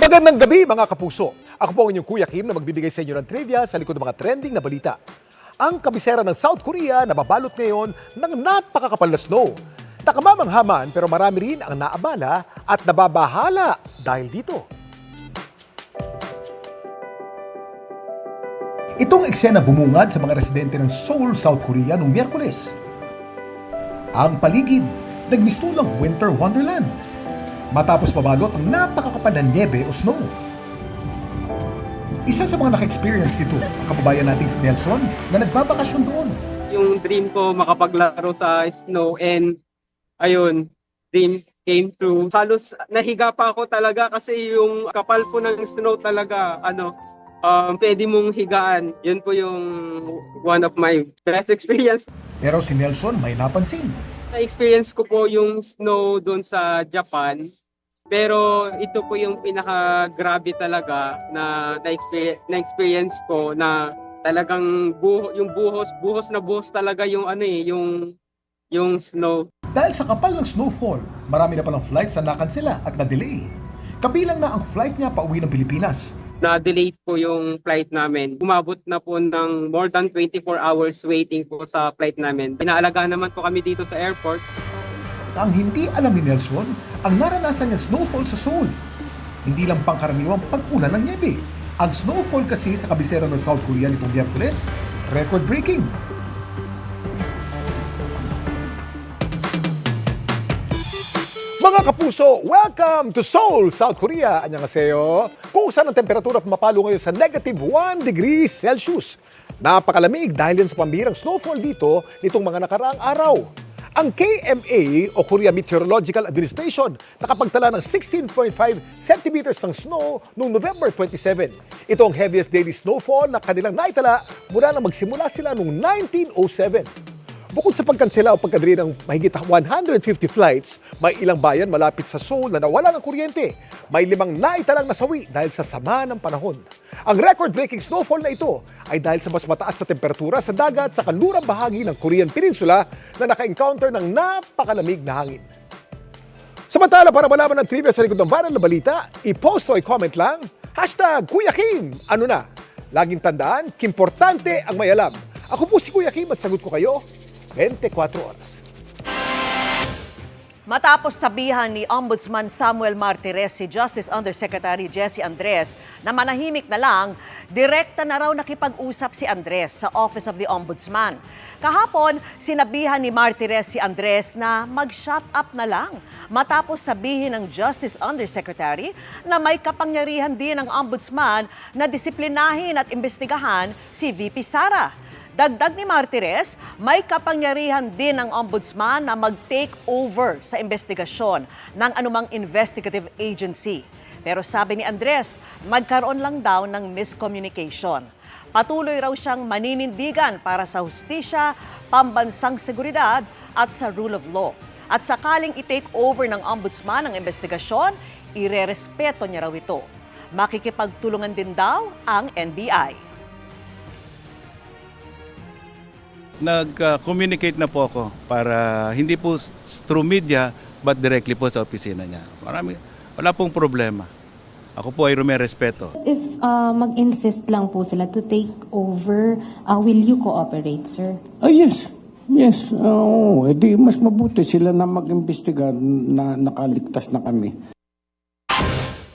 Magandang gabi mga kapuso. Ako po ang inyong Kuya Kim na magbibigay sa inyo ng trivia sa likod ng mga trending na balita. Ang kabisera ng South Korea nababalot ngayon ng napakakapal na snow. Nakamamanghaman pero marami rin ang naabala at nababahala dahil dito. Itong eksena bumungad sa mga residente ng Seoul, South Korea noong Miyerkules. Ang paligid, nagmistulang winter wonderland. Matapos mabalot ang napakakapal na niebe o snow. Isa sa mga naka-experience nito, ang kababayan nating si Nelson na nagbabakasyon doon. Yung dream ko makapaglaro sa snow and ayun, dream came true. Halos nahiga pa ako talaga kasi yung kapal po ng snow talaga, pwede mong higaan. Yun po yung one of my best experience. Pero si Nelson may napansin. Na-experience ko po yung snow doon sa Japan. Pero ito po yung pinaka-grabe talaga na na-experience ko na talagang buhos na buhos talaga yung yung snow. Dahil sa kapal ng snowfall, marami na palang flights na nakansela at na-delay. Kabilang na ang flight niya pauwi ng Pilipinas. Na-delay po yung flight namin. Umabot na po ng more than 24 hours waiting po sa flight namin. Pinaalagaan naman po kami dito sa airport. Ang hindi alam ni Nelson, ang naranasan niya snowfall sa Seoul. Hindi lang pangkaraniwang pag-ulan ng niebe. Ang snowfall kasi sa kabisera ng South Korea nitong Miyerkules, record-breaking. Mga kapuso, welcome to Seoul, South Korea. Annyeonghaseyo. Kung saan ang temperatura pumapalo ngayon sa negative 1 degrees Celsius. Napakalamig dahil yan sa pambihirang snowfall dito nitong mga nakaraang araw. Ang KMA o Korea Meteorological Administration nakapagtala ng 16.5 centimeters ng snow noong November 27. Ito ang heaviest daily snowfall na kanilang naitala mula nang magsimula sila noong 1907. Bukod sa pagkansela o pagkadiri ng mahigit 150 flights, may ilang bayan malapit sa Seoul na nawala ng kuryente. May 5 naitalang nasawi dahil sa sama ng panahon. Ang record-breaking snowfall na ito ay dahil sa mas mataas na temperatura sa dagat sa kanlurang bahagi ng Korean Peninsula na naka-encounter ng napakalamig na hangin. Samantala, para malaman ng trivia sa likod ng viral na balita, i-post o i-comment lang, #Kuya Kim. Ano na? Laging tandaan, kimportante ang may alam. Ako po si Kuya Kim at sagot ko kayo 24 oras. Matapos sabihan ni Ombudsman Samuel Martires si Justice Undersecretary Jessie Andres na manahimik na lang, direkta na raw nakipag-usap si Andres sa Office of the Ombudsman. Kahapon, sinabihan ni Martires si Andres na mag-shut up na lang matapos sabihin ng Justice Undersecretary na may kapangyarihan din ng Ombudsman na disiplinahin at imbestigahan si VP Sara. Dagdag ni Martires, may kapangyarihan din ng Ombudsman na mag-take over sa investigasyon ng anumang investigative agency. Pero sabi ni Andres, magkaroon lang daw ng miscommunication. Patuloy raw siyang maninindigan para sa hustisya, pambansang seguridad at sa rule of law. At sakaling i-take over ng Ombudsman ang investigasyon, irerespeto niya raw ito. Makikipagtulungan din daw ang NBI. Nag-communicate na po ako para hindi po through media but directly po sa opisina niya. Wala pong problema. Ako po ay rumerespeto. If mag-insist lang po sila to take over, will you cooperate, sir? Yes. Yes. Edi mas mabuti sila na mag-imbestiga na nakaligtas na kami.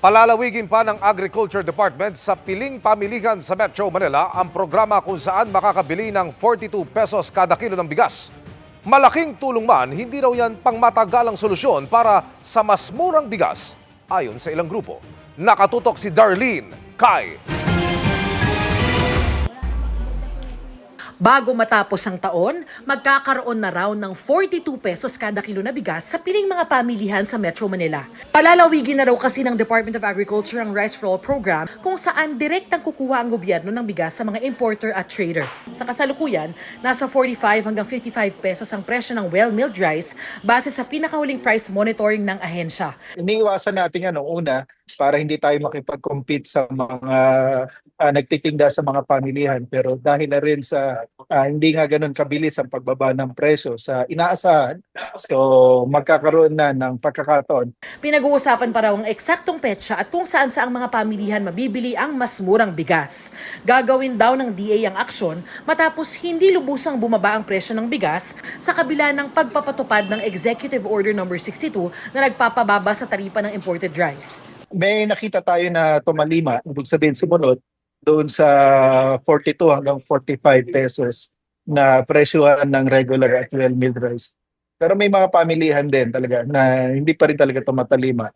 Palalawigin pa ng Agriculture Department sa piling pamilihan sa Metro Manila ang programa kung saan makakabili ng 42 pesos kada kilo ng bigas. Malaking tulong man, hindi raw yan pangmatagalang solusyon para sa mas murang bigas, ayon sa ilang grupo. Nakatutok si Darlene Kai. Bago matapos ang taon, magkakaroon na raw ng 42 pesos kada kilo na bigas sa piling mga pamilihan sa Metro Manila. Palalawigin na raw kasi ng Department of Agriculture ang Rice for All program kung saan direktang kukuha ang gobyerno ng bigas sa mga importer at trader. Sa kasalukuyan, nasa 45 hanggang 55 pesos ang presyo ng well-milled rice base sa pinakahuling price monitoring ng ahensya. Iniiwasan natin yan noong una para hindi tayo makipag-compete sa mga nagtitinda sa mga pamilihan. Pero dahil na rin sa hindi nga ganun kabilis ang pagbaba ng presyo sa inaasahan, so magkakaroon na ng pagkakataon. Pinag-uusapan pa raw ang eksaktong petsa at kung saan sa ang mga pamilihan mabibili ang mas murang bigas. Gagawin daw ng DA ang aksyon matapos hindi lubusang bumaba ang presyo ng bigas sa kabila ng pagpapatupad ng Executive Order No. 62 na nagpapababa sa taripa ng imported rice. May nakita tayo na tumalima, ibig sabihin sumunod, doon sa 42 hanggang 45 pesos na presyohan ng regular at well-milled rice. Pero may mga pamilihan din talaga na hindi pa rin talaga tumatalima.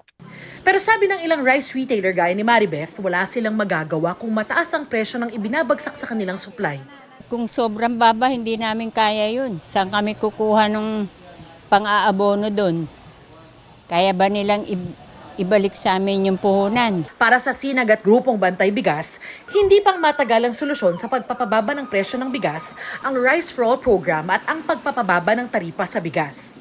Pero sabi ng ilang rice retailer gaya ni Maribeth, wala silang magagawa kung mataas ang presyo ng ibinabagsak sa kanilang supply. Kung sobrang baba, hindi namin kaya yun. Saan kami kukuha ng pang-aabono doon? Kaya ba nilang ibalik sa amin yung puhunan? Para sa Sinag at Grupong Bantay Bigas, hindi pang matagal ang solusyon sa pagpapababa ng presyo ng bigas, ang Rice for All program at ang pagpapababa ng taripa sa bigas.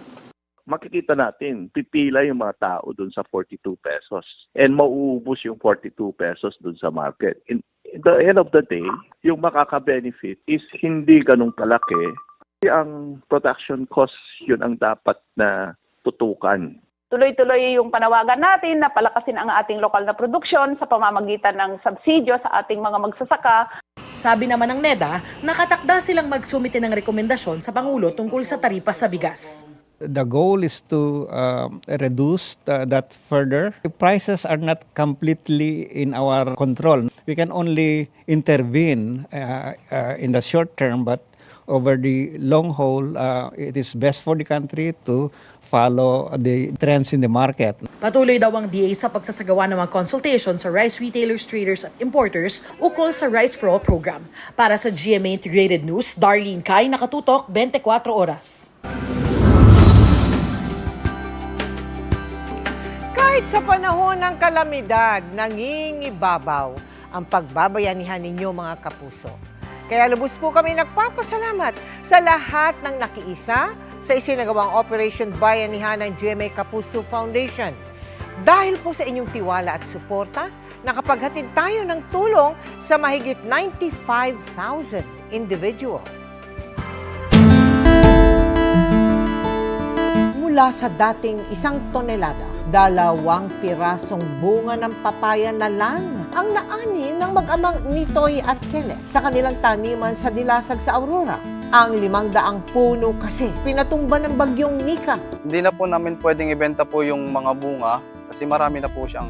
Makikita natin, pipila yung mga tao dun sa 42 pesos and mauubos yung 42 pesos dun sa market. In the end of the day, yung makaka-benefit is hindi ganun kalaki. Ang production cost, yun ang dapat na tutukan. Tuloy-tuloy yung panawagan natin na palakasin ang ating lokal na produksyon sa pamamagitan ng subsidyo sa ating mga magsasaka. Sabi naman ng NEDA, nakatakda silang magsumite ng rekomendasyon sa Pangulo tungkol sa taripa sa bigas. The goal is to reduce that further. The prices are not completely in our control. We can only intervene in the short term, but over the long haul, it is best for the country to follow the trends in the market. Patuloy daw ang DA sa pagsasagawa ng mga consultation sa rice retailers, traders at importers ukol sa Rice for All program. Para sa GMA Integrated News, Darlene Kai, nakatutok 24 oras. Kahit sa panahon ng kalamidad, nangingibabaw ang pagbabayanihan ninyo mga kapuso. Kaya lubos po kami nagpapasalamat sa lahat ng nakiisa sa isinagawang Operation Bayanihan ng GMA Kapuso Foundation. Dahil po sa inyong tiwala at suporta, nakapaghatid tayo ng tulong sa mahigit 95,000 individual. Mula sa dating 1 tonelada, 2 pirasong bunga ng papaya na lang ang naani ng mag-amang Nitoy at Kenneth sa kanilang taniman sa Dilasag sa Aurora. Ang 500 puno kasi pinatumba ng bagyong Nika. Hindi na po namin pwedeng ibenta po yung mga bunga kasi marami na po siyang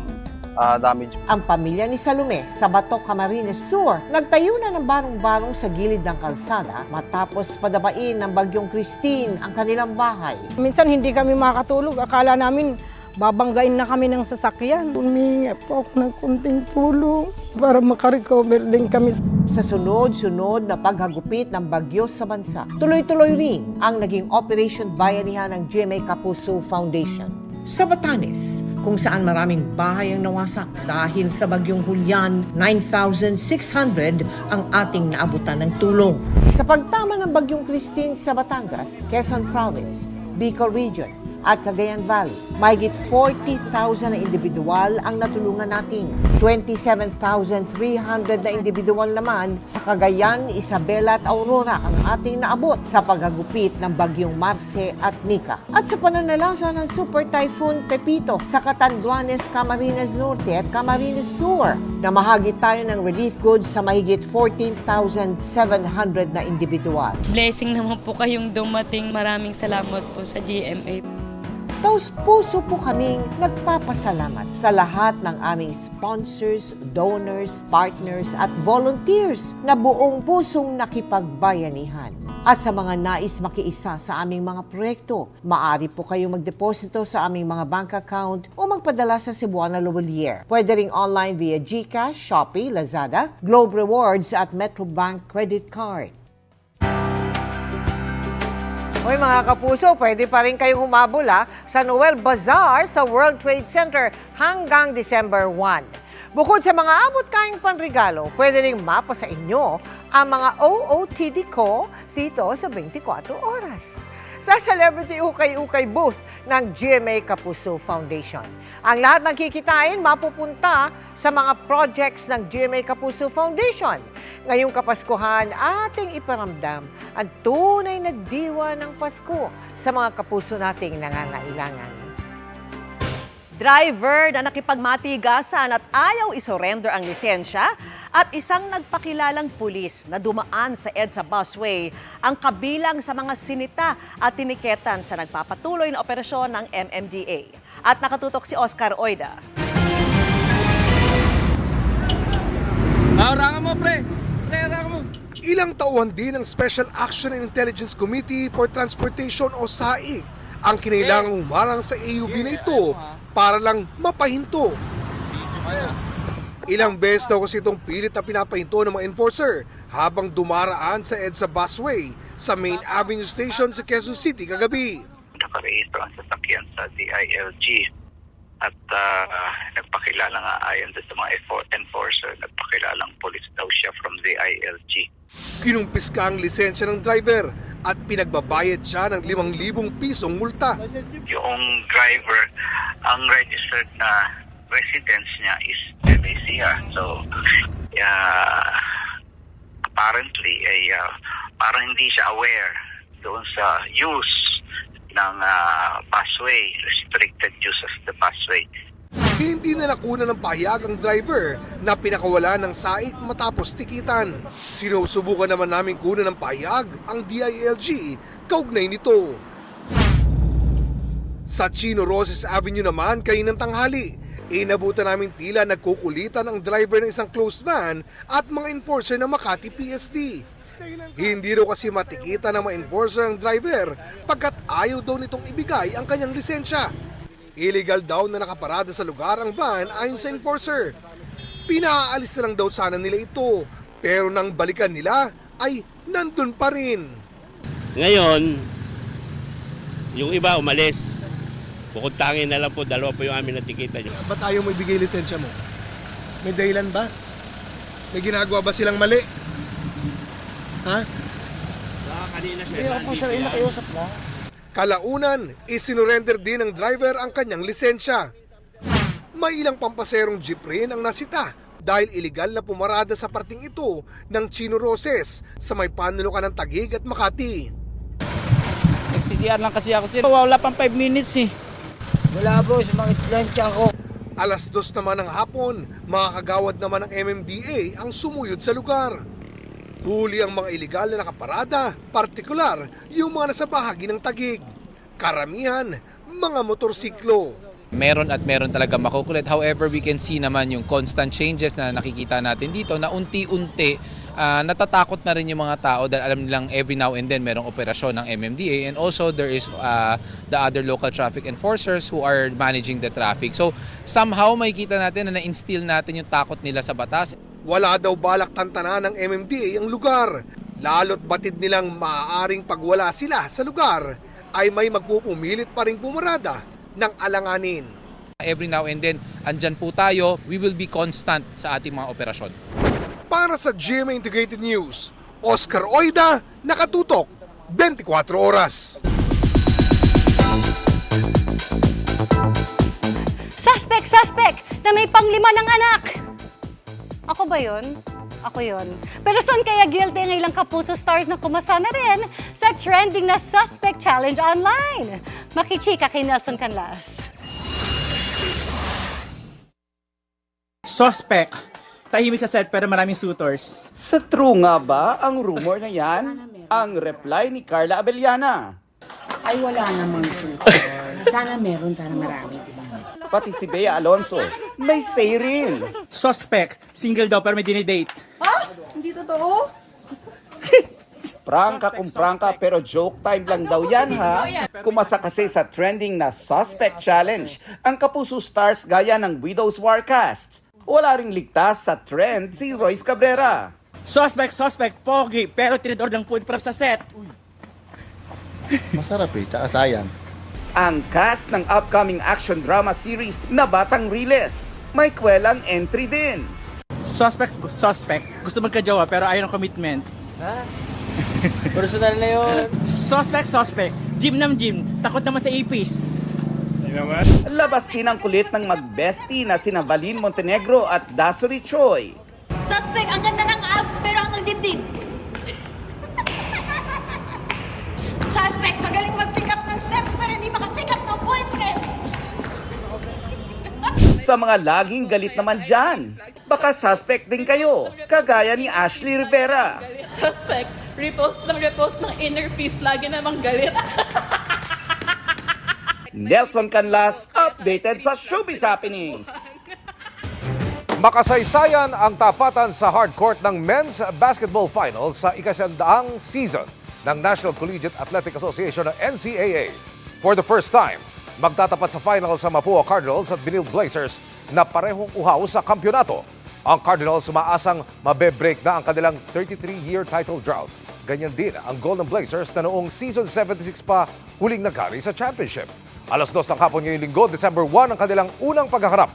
damage. Ang pamilya ni Salome sa Bato, Camarines Sur nagtayo na ng barong-barong sa gilid ng kalsada matapos padabain ng bagyong Christine ang kanilang bahay. Minsan hindi kami makatulog. Akala namin babanggain na kami ng sasakyan. Humingi po ako ng kunting tulong para makarecover din kami. Sa sunod-sunod na paghagupit ng bagyo sa bansa, tuloy-tuloy rin ang naging Operation Bayanihan ng GMA Kapuso Foundation. Sa Batanes, kung saan maraming bahay ang nawasak dahil sa bagyong Hulyan, 9,600 ang ating naabutan ng tulong. Sa pagtama ng bagyong Christine sa Batangas, Quezon Province, Bicol Region, at Cagayan Valley, mahigit 40,000 na individual ang natulungan natin. 27,300 na individual naman sa Cagayan, Isabela at Aurora ang ating naabot sa paghagupit ng bagyong Marce at Nika. At sa pananalasa ng Super Typhoon Pepito sa Catanduanes, Camarines Norte at Camarines Sur, namahagi tayo ng relief goods sa mahigit 14,700 na individual. Blessing naman po kayong dumating. Maraming salamat po sa GMA. Taos-puso po kaming nagpapasalamat sa lahat ng aming sponsors, donors, partners at volunteers na buong pusong nakipagbayanihan. At sa mga nais makiisa sa aming mga proyekto, maaari po kayong magdeposito sa aming mga bank account o magpadala sa Cebuana Lowellier. Pwede ring online via GCash, Shopee, Lazada, Globe Rewards at Metrobank Credit Card. Hoy mga kapuso, pwede pa rin kayong humabol sa Noel Bazaar sa World Trade Center hanggang December 1. Bukod sa mga abot kayang panregalo, pwede rin mapa sa inyo ang mga OOTD ko dito sa 24 oras. sa Celebrity Ukay-Ukay booth ng GMA Kapuso Foundation. Ang lahat ng kikitain mapupunta sa mga projects ng GMA Kapuso Foundation. Ngayong Kapaskuhan, ating iparamdam ang tunay na diwa ng Pasko sa mga kapuso nating nangangailangan. Driver na nakipagmatigasan at ayaw isurrender ang lisensya at isang nagpakilalang pulis na dumaan sa EDSA busway ang kabilang sa mga sinita at tiniketan sa nagpapatuloy na operasyon ng MMDA. At nakatutok si Oscar Oida. Ilang tauhan din ng Special Action and Intelligence Committee for Transportation o SAIC ang kinailangang humarang sa AUV na ito para lang mapahinto. Ilang beses daw kasi itong pilit na pinapahinto ng mga enforcer habang dumaraan sa EDSA busway sa Main Avenue Station sa Quezon City kagabi. Nakarehistro ang sasakyan sa DILG at nagpakilala nga ayon sa mga enforcer, nagpakilalang police daw siya from DILG. Kinumpiska ang lisensya ng driver at pinagbabayad siya ng 5,000 pisong multa. Yung driver, ang registered na residence niya is NACR. So, apparently, parang hindi siya aware doon sa use ng busway, restricted use of the busway. Hindi na nakuna ng pahayag ang driver na pinakawala ng SAIC matapos tikitan. Sinusubukan naman namin kuna ng pahayag ang DILG kaugnay nito. Sa Chino Roses Avenue naman kaninang tanghali, inabutan namin tila nagkukulitan ang driver ng isang closed van at mga enforcer ng Makati PSD. Hindi raw kasi matikita ng mga enforcer ang driver pagkat ayaw daw nitong ibigay ang kanyang lisensya. Illegal daw na nakaparada sa lugar ang van ayon sa enforcer. Pinaalis na lang daw sana nila ito, pero nang balikan nila ay nandun pa rin. Ngayon, yung iba umalis. Bukod tangin na lang po, 2 po yung amin natikita nyo. Ba't ayaw mo ibigay lisensya mo? May dahilan ba? May ginagawa ba silang mali? Ha? Kanina siya nakiusap mo. Kalaunan, isinurrender din ng driver ang kanyang lisensya. May ilang pampaserong jeep rin ang nasita dahil iligal na pumarada sa parting ito ng Chino Roses sa may panulukan ng Taguig at Makati. Nag-CCR lang kasi ako sir. Wala pang 5 minutes eh. Wala po, sumakit lang tiyan ko. 2:00 naman ng hapon, mga kagawad naman ng MMDA ang sumuyod sa lugar. Huli ang mga iligal na nakaparada, partikular yung mga nasa bahagi ng Taguig. Karamihan, mga motorsiklo. Meron at meron talaga makukulit. However, we can see naman yung constant changes na nakikita natin dito na unti-unti natatakot na rin yung mga tao dahil alam nilang every now and then merong operasyon ng MMDA and also there is the other local traffic enforcers who are managing the traffic. So somehow makikita natin na na-instill natin yung takot nila sa batas. Wala daw balak tantanan ng MMDA ang lugar. Lalo't batid nilang maaaring pagwala sila sa lugar ay may magpupumilit pa rin pumarada ng alanganin. Every now and then, andyan po tayo, we will be constant sa ating mga operasyon. Para sa GMA Integrated News, Oscar Oida, nakatutok, 24 oras. Suspect na may pang-5 ng anak. Ako ba yun? Ako yun. Pero saan kaya guilty ang ilang Kapuso stars na kumasa na rin sa trending na Suspect Challenge online? Makichika kay Nelson Canlas. Suspect. Tahimik sa set pero maraming suitors. Sa true nga ba ang rumor na yan? Ang reply ni Carla Abellana. Ay wala namang suitors. Sana meron, sana marami. Pati si Bea Alonso, may say rin. Suspect. Single daw pero may dinidate. Ha? Hindi totoo? Prangka kung prangka pero joke time lang daw yan ha. Kumasa kasi sa trending na Suspect Challenge ang Kapuso stars gaya ng Widow's Warcast. Wala ring ligtas sa trend si Royce Cabrera. Suspect, pogi, pero tinidor lang po para sa set. Masarap tsaka sayang. Ang cast ng upcoming action drama series na Batang Riles, may kwelang entry din. Suspect. Gusto magkajowa pero ayaw ng commitment. Ha? Personal na yun. Suspect. Gym ng gym, takot naman sa ipis. Labas din ang kulit ng magbesti na sina Valin Montenegro at Dasuri Choi. Suspect, ang ganda ng abs pero ang dibdib. Suspect, magaling mag-pick up ng steps pero hindi maka-pick up ng boyfriend. Sa mga laging galit naman dyan, baka suspect din kayo, kagaya ni Ashley Rivera. Suspect, repost ng inner peace, lagi namang galit. Nelson Canlas, updated sa Showbiz Happenings. Makasaysayan ang tapatan sa hardcourt ng Men's Basketball Finals sa ikasandaang season ng National Collegiate Athletic Association ng NCAA. For the first time, magtatapat sa finals sa Mapua Cardinals at Benil Blazers na parehong uhaw sa kampyonato. Ang Cardinals umaasang mabe-break na ang kanilang 33-year title drought. Ganyan din ang Golden Blazers na noong season 76 pa huling nagkari sa championship. Alas 2 ng hapon ngayong linggo, December 1 ang kanilang unang paghaharap.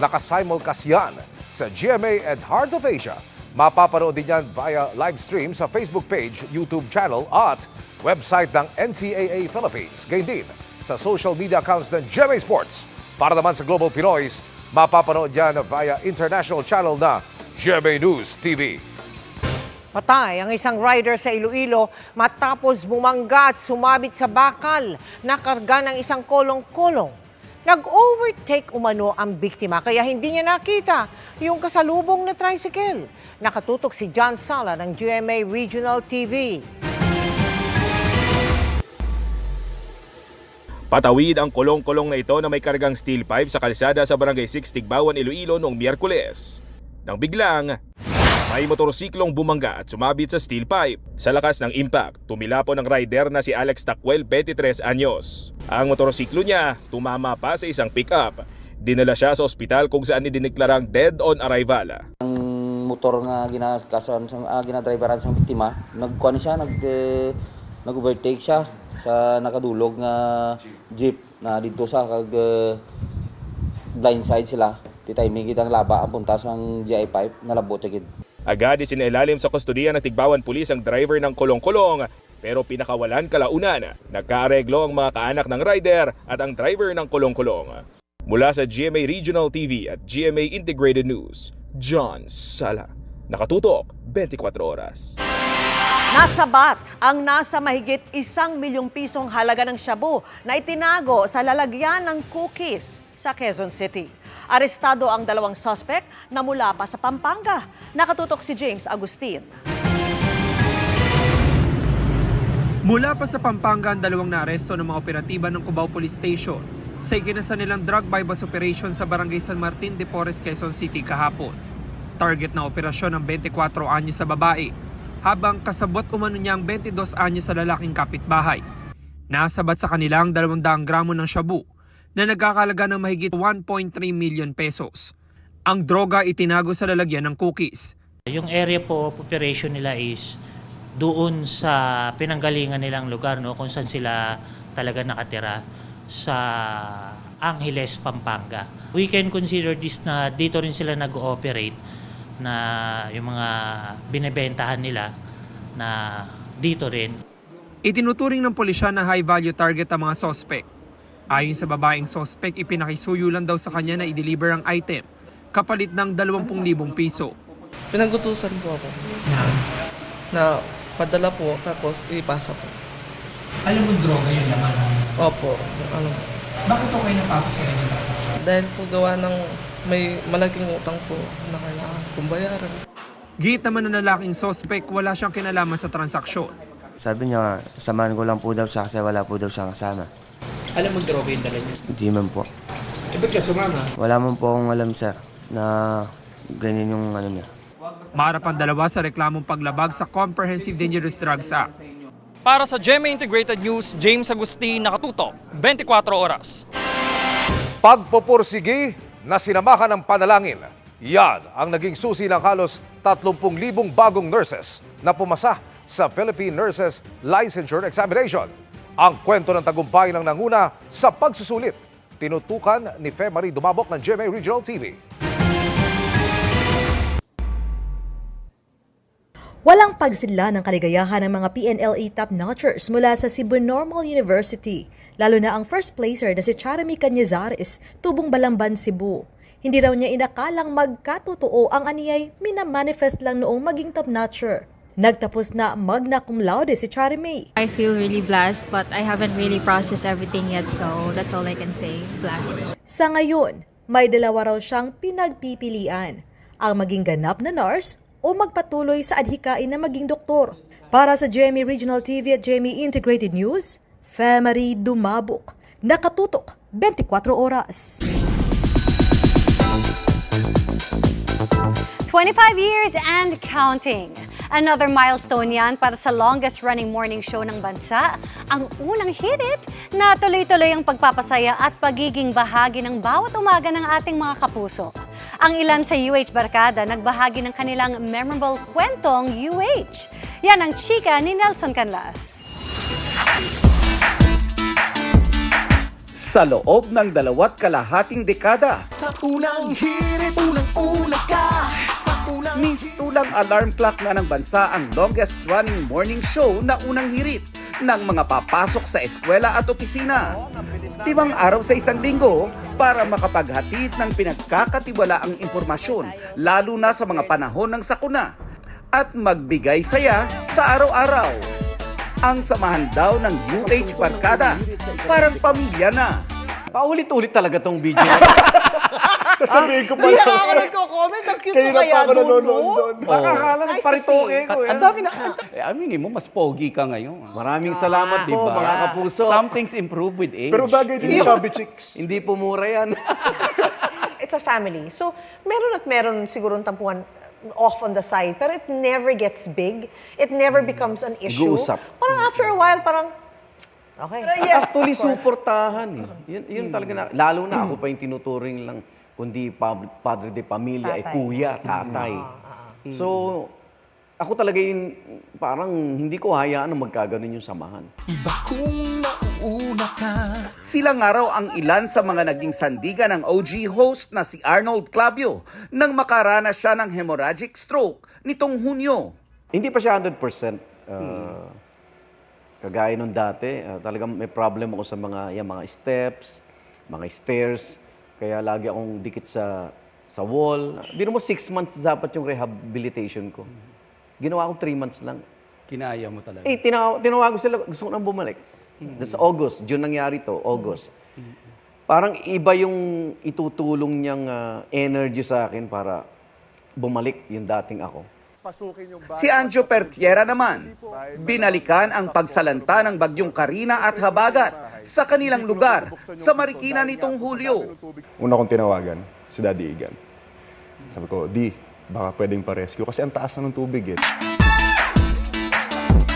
Nakasimulcast yan sa GMA and Heart of Asia. Mapapanood din yan via live stream sa Facebook page, YouTube channel at website ng NCAA Philippines. Gayun din sa social media accounts ng GMA Sports. Para naman sa Global Pinoys, mapapanood yan via international channel na GMA News TV. Patay ang isang rider sa Iloilo matapos bumangga at sumabit sa bakal na karga ng isang kolong-kolong. Nag-overtake umano ang biktima kaya hindi niya nakita yung kasalubong na tricycle. Nakatutok si John Sala ng GMA Regional TV. Patawid ang kolong-kolong na ito na may kargang steel pipe sa kalsada sa Barangay 6, Tigbawan, Iloilo noong Miyerkules. Nang biglang, may motorsiklong bumangga at sumabit sa steel pipe. Sa lakas ng impact, tumilapon ang rider na si Alex Tacuel, 23 anyos. Ang motorsiklo niya tumama pa sa isang pick-up. Dinala siya sa ospital kung saan dineklarang dead on arrival. Ang motor nga ginadriveran sa biktima, nag-overtake siya sa nakadulog nga jeep na dito sa blindside sila. Timing kitang laba ang punta sa GI pipe na labot sa gid. Agad isinailalim sa kustodiya ng Tigbawan Police ang driver ng kolong-kolong pero pinakawalan kalaunan. Nagkaareglo ang mga kaanak ng rider at ang driver ng kolong-kolong. Mula sa GMA Regional TV at GMA Integrated News, John Sala. Nakatutok, 24 oras. Nasabat ang nasa mahigit 1 milyong pisong halaga ng shabu na itinago sa lalagyan ng cookies sa Quezon City. Arestado ang 2 suspect na mula pa sa Pampanga. Nakatutok si James Agustin. Mula pa sa Pampanga ang 2 naaresto ng mga operatiba ng Cubao Police Station sa ikinasa nilang drug bypass operation sa Barangay San Martin de Porres, Quezon City kahapon. Target na operasyon ng 24 anyos sa babae, habang kasabot umano niyang 22 anyos sa lalaking kapitbahay. Nasabat sa kanilang 200 gramo ng shabu na nagkakalaga ng mahigit 1.3 million pesos. Ang droga itinago sa lalagyan ng cookies. Yung area po of operation nila is doon sa pinanggalingan nilang lugar, no, kung saan sila talaga nakatira sa Angeles, Pampanga. We can consider this na dito rin sila nag-ooperate, na yung mga binebentahan nila na dito rin. Itinuturing ng pulisya na high-value target ang mga suspect. Ayon sa babaeng suspect, ipinakisuyo lang daw sa kanya na i-deliver ang item kapalit ng 20,000 piso. Pinagutusan po ako na padala po tapos ipasa po. Alam mo droga yung laman? Opo. Bakit po kayo napasok sa ganyan transaction? Dahil po gawa ng may malaking utang po na kailangan kong bayaran. Git naman ng lalaking suspect, wala siyang kinalaman sa transaksyon. Sabi niya, samahan ko lang po daw siya kasi wala po daw siyang kasama. Alam mo droga yung dala niya? Hindi man po. Ba't ka sumama? Wala man po akong alam, sir, na ganyan yung ano niya. Maharap ang 2 sa reklamong paglabag sa Comprehensive Dangerous Drugs Act. Para sa GMA Integrated News, James Agustin, nakatutok, 24 oras. Pagpupursigi na sinamahan ng panalangin. Yan ang naging susi ng halos 30,000 bagong nurses na pumasa sa Philippine Nurses Licensure Examination. Ang kwento ng tagumpay ng nanguna sa pagsusulit. Tinutukan ni Fe Marie Dumabok ng GMA Regional TV. Walang pagsidla ng kaligayahan ng mga PNLA top-notchers mula sa Cebu Normal University, lalo na ang first placer na si Charamy Cañizares, tubong Balamban, Cebu. Hindi raw niya inakalang magkatotoo ang aniyay minamanifest lang noong maging top-notcher. Nagtapos na magna cum laude si Charamy. I feel really blessed but I haven't really processed everything yet, so that's all I can say. Blessed. Sa ngayon, may dalawa raw siyang pinagpipilian, ang maging ganap na nurse o magpatuloy sa adhikain na maging doktor. Para sa GMA Regional TV at GMA Integrated News, Femary Dumabok, nakatutok 24 oras. 25 years and counting. Another milestone yan para sa longest-running morning show ng bansa, ang unang hirit na tuloy-tuloy ang pagpapasaya at pagiging bahagi ng bawat umaga ng ating mga kapuso. Ang ilan sa UH Barkada nagbahagi ng kanilang memorable kwentong UH. Yan ang chika ni Nelson Canlas. Sa loob ng 2.5 dekada, sa unang hirit, unang-una ka. mistulang alarm clock na ng bansa ang longest-running morning show na unang hirit ng mga papasok sa eskwela at opisina. 5 araw sa isang linggo para makapaghatid ng pinagkakatiwalaang impormasyon, lalo na sa mga panahon ng sakuna, at magbigay saya sa araw-araw. Ang samahan daw ng UH Barkada, parang pamilya na. Paulit-ulit talaga tong video. Sasabihin ko pala. Hindi ako nagko-comment. Ang cute ko kaya doon. Nakakala ng paritoke ko. Ang dami na. Aminin mo, mas pogi ka ngayon. Maraming salamat po, mga kapuso. Something's improved with age. Pero bagay din yung chubby chicks. Hindi po mura yan. It's a family. So, meron siguro tampuhan off on the side, pero it never gets big. It never becomes an issue. Nag-uusap. Parang after a while, parang, okay. Yes, actually, suportahan. Yun talaga lalo na ako pa yung tinuturing lang, kundi padre de pamilya, kuya, tatay. So, ako talaga yung parang hindi ko hayaan na magkaganon yung samahan. Iba kung nauuna ka. Silang araw ang ilan sa mga naging sandigan ng OG host na si Arnold Clavio nang makaranas siya ng hemorrhagic stroke nitong Hunyo. Hindi pa siya 100%. Kagaya nung dati, talagang may problem ako sa mga steps, mga stairs. Kaya lagi akong dikit sa wall. Biro mo 6 months dapat yung rehabilitation ko. Ginawa ko 3 months lang. Kinaya mo talaga? Tinawag ko sila, gusto ko nang bumalik. That's August, June nangyari to, August. Parang iba yung itutulong niyang energy sa akin para bumalik yung dating ako. Si Anjo Pertiera naman, binalikan ang pagsalanta ng bagyong Karina at Habagat sa kanilang lugar sa Marikina nitong Hulyo. Una kong tinawagan, si Daddy Igan. Sabi ko, Di, baka pwedeng pa-rescue kasi ang taas na ng tubig eh.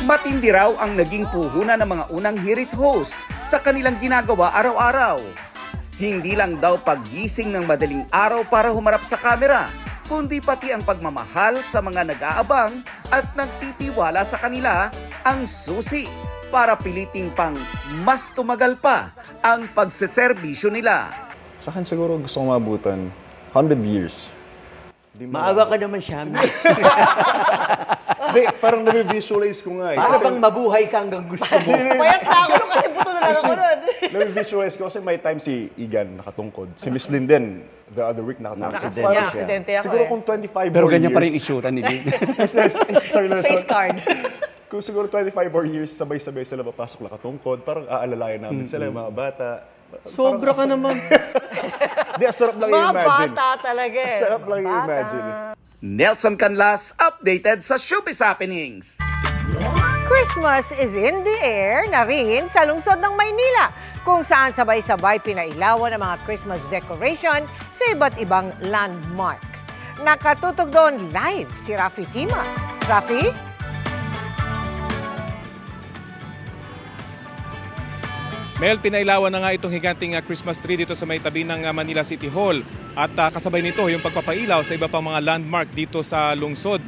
Matindi raw ang naging puhunan ng mga unang hirit host sa kanilang ginagawa araw-araw. Hindi lang daw paggising ng madaling araw para humarap sa kamera, kundi pati ang pagmamahal sa mga nag-aabang at nagtitiwala sa kanila ang susi para piliting pang mas tumagal pa ang pagseserbisyo nila. Sa akin siguro gusto kong mabutan 100 years. Maaga ka naman siya. Hindi, parang nami-visualize ko nga eh. Para bang mabuhay ka hanggang gusto mo. Payat na ako kasi puto na lang ako nun. Nami-visualize ko kasi may time si Igan nakatungkod. Si Miss Lynn din, the other week nakatungkod. Aksidente ako Siguro kung 25 Pero more ganyan years. pa rin itsura ni Lynn. Sorry, Face card. Kung siguro 25 more years, sabay-sabay sila papasok nakatungkod, parang aalalayan namin sila, yung mga bata. Sobra ka naman. Hindi, sarap lang i-imagine. Mga bata talaga eh. Sarap lang i-imagine. Nelson Canlas, updated sa Showbiz Happenings. Christmas is in the air na rin sa lungsod ng Maynila, kung saan sabay-sabay pinailawan ang mga Christmas decoration sa iba't ibang landmark. Nakatutok doon live si Rafi Tima. Rafi? Mel, pinailawan na nga itong higanting Christmas tree dito sa may tabi ng Manila City Hall. At kasabay nito yung pagpapailaw sa iba pang mga landmark dito sa lungsod.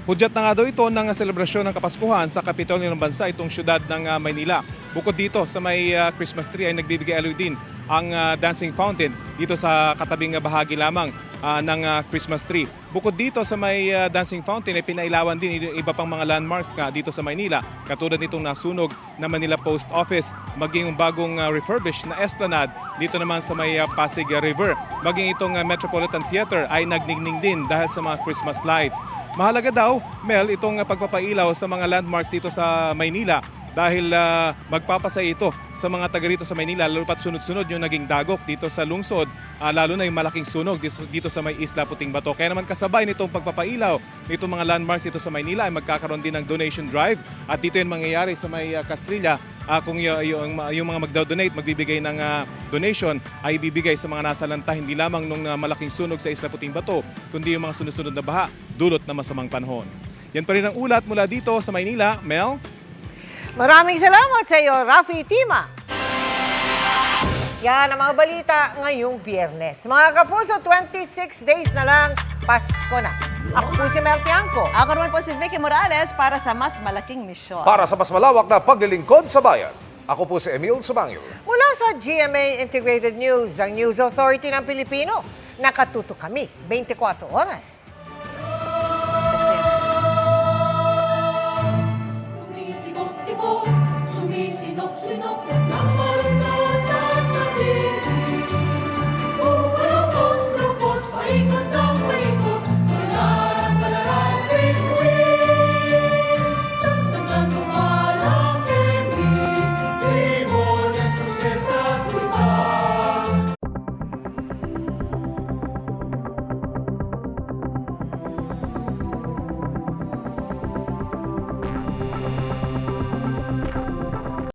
Hudyat na nga daw ito ng selebrasyon ng Kapaskuhan sa Kapitolyo ng bansa, itong syudad ng Maynila. Bukod dito sa may Christmas tree ay nagbibigay aloy din ang dancing fountain dito sa katabing bahagi lamang ng Christmas tree. Bukod dito sa may dancing fountain, ay pinailawan din yung iba pang mga landmarks dito sa Maynila, katulad nitong nasunog na Manila Post Office, maging yung bagong refurbished na Esplanade dito naman sa may Pasig River. Maging itong Metropolitan Theater ay nagningning din dahil sa mga Christmas lights. Mahalaga daw, Mel, itong pagpapailaw sa mga landmarks dito sa Maynila dahil magpapasaya ito sa mga taga rito sa Maynila, lalo pat sunod-sunod yung naging dagok dito sa lungsod, lalo na yung malaking sunog dito sa may Isla Puting Bato. Kaya naman kasabay nitong pagpapailaw nitong mga landmarks dito sa Maynila ay magkakaroon din ng donation drive at dito yung mangyayari sa may Castilla. Kung yung mga magdo-donate, magbibigay ng donation ay ibibigay sa mga nasalanta hindi lamang nung malaking sunog sa Isla Puting Bato, kundi yung mga sunod-sunod na baha dulot na masamang panahon. Yan pa rin ang ulat mula dito sa Maynila. Mel? Maraming salamat sa iyo, Rafi Tima. Yan ang mga balita ngayong Biyernes. Mga kapuso, 26 days na lang, Pasko na. Ako po si Mel Tiangco. Ako naman po si Vicky Morales para sa mas malaking misyon. Para sa mas malawak na paglilingkod sa bayan, ako po si Emil Sumangil. Mula sa GMA Integrated News, ang News Authority ng Pilipino, nakatuto kami 24 oras. Sumisinok-sinok